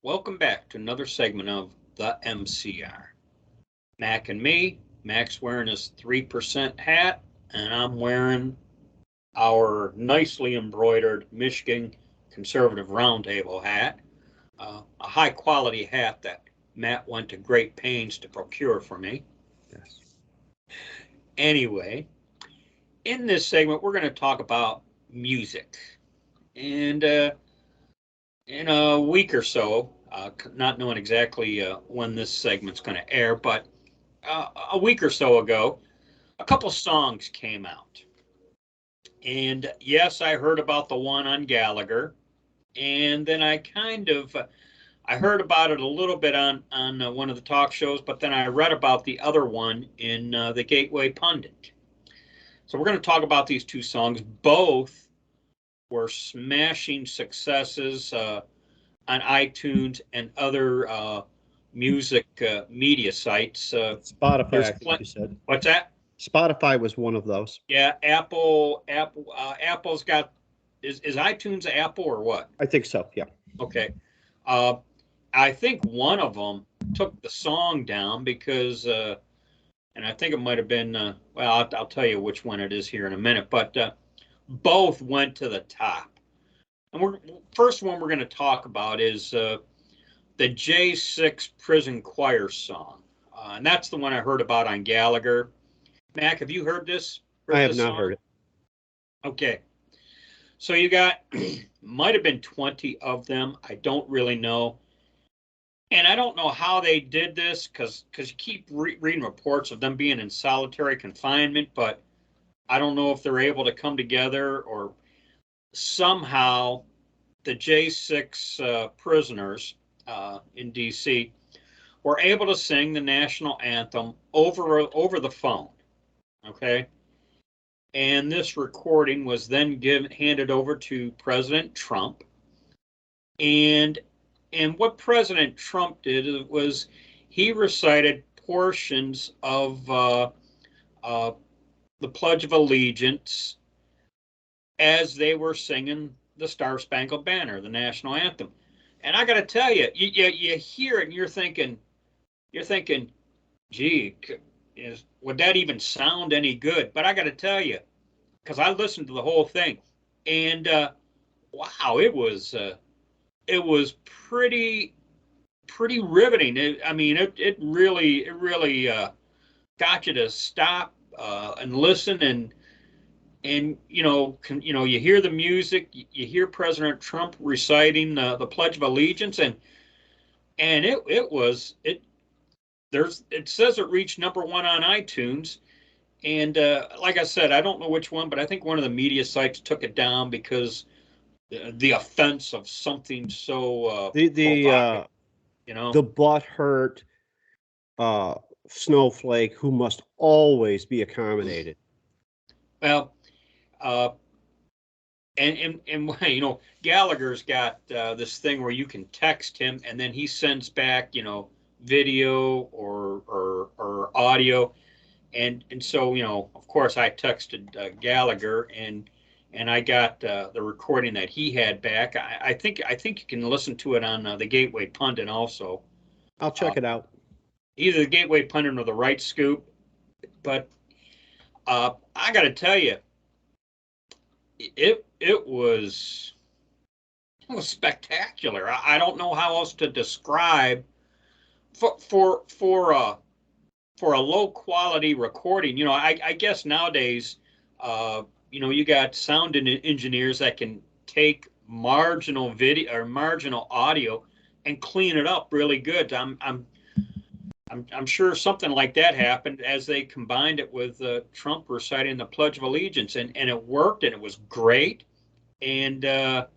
Welcome back to another segment of the MCR. Mac and me. Mac's wearing his 3% hat, and I'm wearing our nicely embroidered Michigan Conservative Roundtable hat, a high quality hat that Matt went to great pains to procure for me. Yes. Anyway, in this segment, we're going to talk about music. And in a week or so, not knowing exactly when this segment's going to air, but a week or so ago, a couple songs came out. And yes, I heard about the one on Gallagher. And then I I heard about it a little bit on one of the talk shows, but then I read about the other one in the Gateway Pundit. So we're going to talk about these two songs. Both were smashing successes on iTunes and other music media sites. Spotify, I think you said. What's that? Spotify was one of those. Yeah, Apple's got. Is iTunes Apple or what? I think so. Yeah. Okay. I think one of them took the song down because, and I think it might have been. Well, I'll tell you which one it is here in a minute. But both went to the top. And first one we're going to talk about is the J6 Prison Choir song, and that's the one I heard about on Gallagher. Mac, have you heard this? I have not heard it. Okay. So you got, might have been 20 of them. I don't really know. And I don't know how they did this because you keep reading reports of them being in solitary confinement, but I don't know if they're able to come together or somehow the J6 prisoners in D.C. were able to sing the national anthem over the phone. Okay. And this recording was then handed over to President Trump. And what President Trump did was he recited portions of the Pledge of Allegiance as they were singing the Star Spangled Banner, the national anthem. And I got to tell you, you hear it and you're thinking, gee, would that even sound any good? But I got to tell you, because I listened to the whole thing, and wow, it was pretty riveting. It really got you to stop and listen, and you hear the music, you hear President Trump reciting the Pledge of Allegiance, and it says it reached #1 on iTunes. And like I said, I don't know which one, but I think one of the media sites took it down because the offense of something so the butthurt snowflake who must always be accommodated. Well, and Gallagher's got this thing where you can text him and then he sends back video or audio. And so, of course, I texted Gallagher and I got the recording that he had back. I think you can listen to it on the Gateway Pundit also. I'll check it out. Either the Gateway Pundit or the Right Scoop. But I got to tell you, it was spectacular. I don't know how else to describe for a low quality recording. I guess nowadays, you got sound engineers that can take marginal video or marginal audio and clean it up really good. I'm sure something like that happened as they combined it with Trump reciting the Pledge of Allegiance, and it worked, and it was great. And it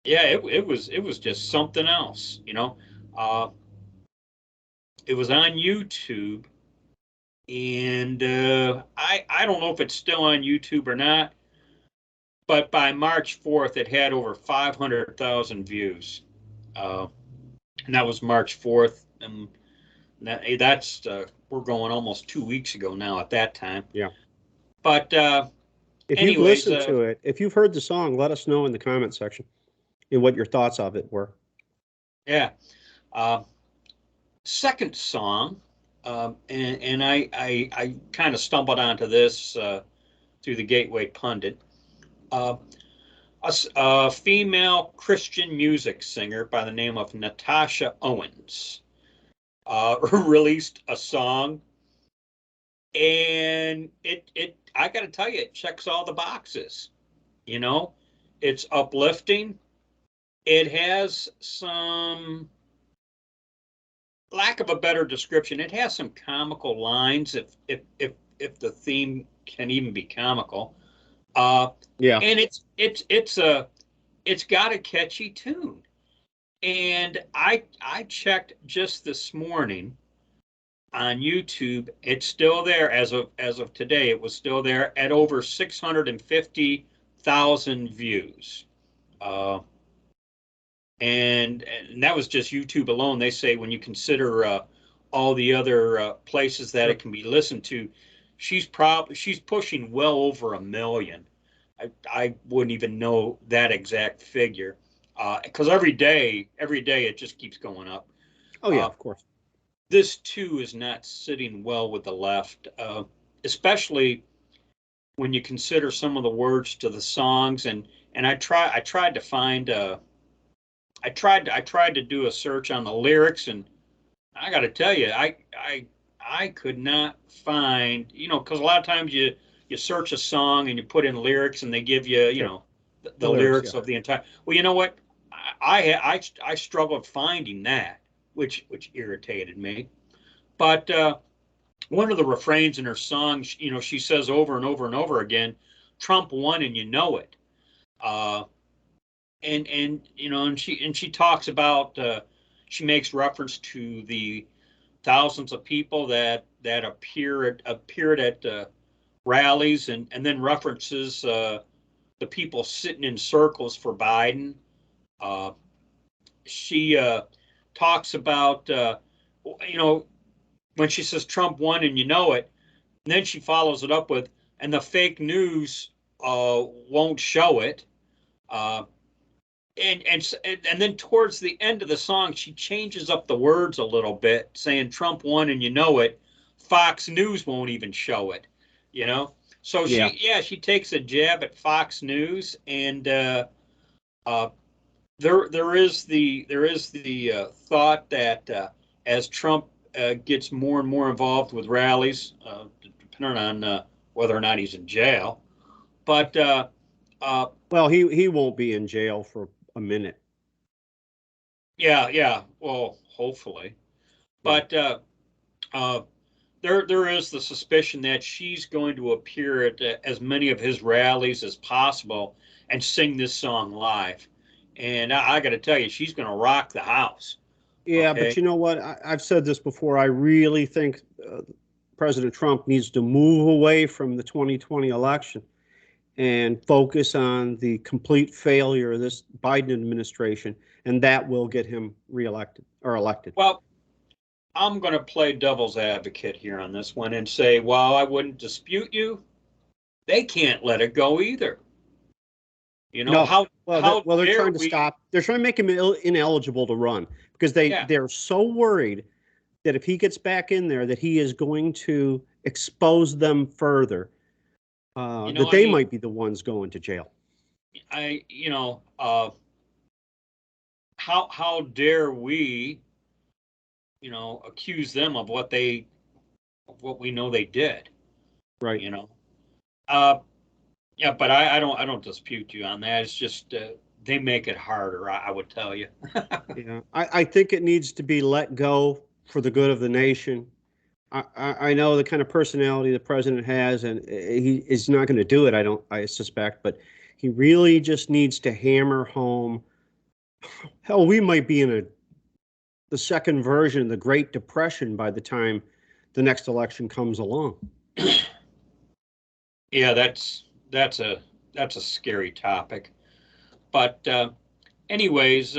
was just something else. It was on YouTube, and I don't know if it's still on YouTube or not, but by March 4th, it had over 500,000 views. And that was March 4th, and that's we're going almost 2 weeks ago now at that time. Yeah. But if you've listened to it, if you've heard the song, let us know in the comment section. and what your thoughts of it were. Yeah. Second song, and I kind of stumbled onto this through the Gateway Pundit. A female Christian music singer by the name of Natasha Owens released a song, and it I got to tell you, it checks all the boxes. You know, it's uplifting. It has some, lack of a better description, it has some comical lines, if the theme can even be comical. Yeah. And it's got a catchy tune. And I checked just this morning on YouTube. It's still there as of today. It was still there at over 650,000 views. Uh, and that was just YouTube alone. They say when you consider all the other places that it can be listened to, she's pushing well over 1 million. I wouldn't even know that exact figure because every day it just keeps going up. Oh yeah, of course. This too is not sitting well with the left, especially when you consider some of the words to the songs. And I tried to find I tried to do a search on the lyrics, and I got to tell you, I could not find, because a lot of times you search a song and you put in lyrics and they give you Sure. know the lyrics of the entire. Well, you know what? I struggled finding that, which irritated me. But one of the refrains in her song, she says over and over and over again, "Trump won and you know it." Uh, and she talks about she makes reference to the thousands of people that appeared at rallies, and then references the people sitting in circles for Biden. Uh, she talks about you know when she says Trump won and you know it, and then she follows it up with, and the fake news won't show it. Uh, and then towards the end of the song, she changes up the words a little bit, saying Trump won and you know it. Fox News won't even show it, you know. So Yeah. she takes a jab at Fox News, and uh, there is the thought that as Trump gets more and more involved with rallies, depending on whether or not he's in jail, but uh, Well, he won't be in jail for a minute. yeah, well, hopefully. Yeah. But uh, there is the suspicion that she's going to appear at as many of his rallies as possible and sing this song live. And I got to tell you, she's going to rock the house. Yeah, but Okay. you know what? I've said this before. I really think President Trump needs to move away from the 2020 election and focus on the complete failure of this Biden administration, and that will get him reelected or elected. Well, I'm going to play devil's advocate here on this one and say, while I wouldn't dispute you, they can't let it go either. No, well, they're dare trying to we? stop. They're trying to make him ineligible to run because Yeah, they're so worried that if he gets back in there, that he is going to expose them further. That I they mean, might be the ones going to jail. I you know how dare we accuse them of what we know they did, Right. you know. Uh, yeah, but I don't dispute you on that. It's just they make it harder, I would tell you. Yeah. I think it needs to be let go for the good of the nation. I know the kind of personality the president has, and he is not going to do it. I suspect, but he really just needs to hammer home. Hell, we might be in the second version of the Great Depression by the time the next election comes along. Yeah, that's a scary topic. But anyways,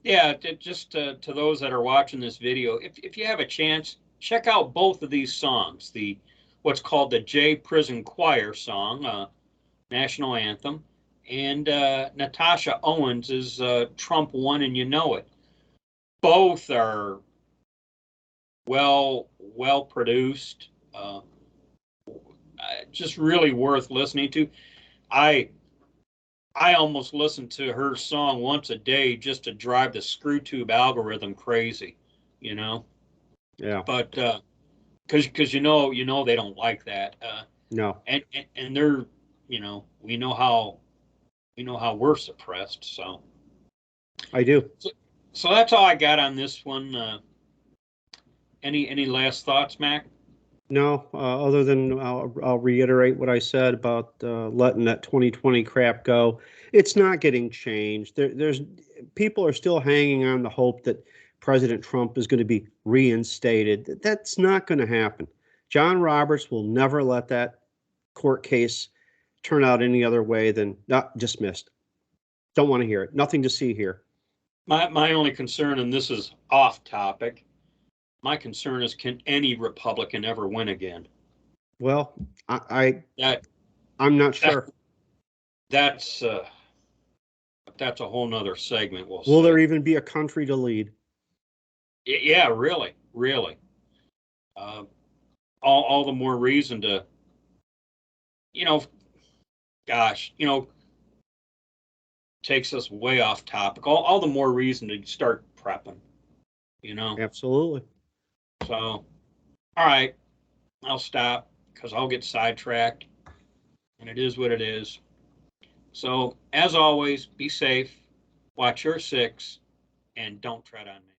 yeah, just to those that are watching this video, if you have a chance, check out both of these songs. The what's called the J Prison Choir song, national anthem, and Natasha Owens is Trump Won and You Know It. Both are well produced, just really worth listening to. I almost listen to her song once a day just to drive the ScrewTube algorithm crazy, you know. Yeah. But because you know they don't like that, No. and they're, you know, we know how we're suppressed. So I do. so that's all I got on this one. Any last thoughts, Mac? No, other than I'll reiterate what I said about letting that 2020 crap go. It's not getting changed. There's people are still hanging on the hope that President Trump is going to be reinstated. That's not going to happen. John Roberts will never let that court case turn out any other way than not dismissed. Don't want to hear it. Nothing to see here. My only concern, and this is off topic, my concern is, can any Republican ever win again? Well, That I'm not that sure. that's that's a whole nother segment, we'll Will there say. even be a country to lead? Yeah, really. Uh, all the more reason to, you know, gosh, you know, takes us way off topic. All the more reason to start prepping, you know. Absolutely. So, all right, I'll stop because I'll get sidetracked, and it is what it is. So, as always, be safe, watch your six, and don't tread on me.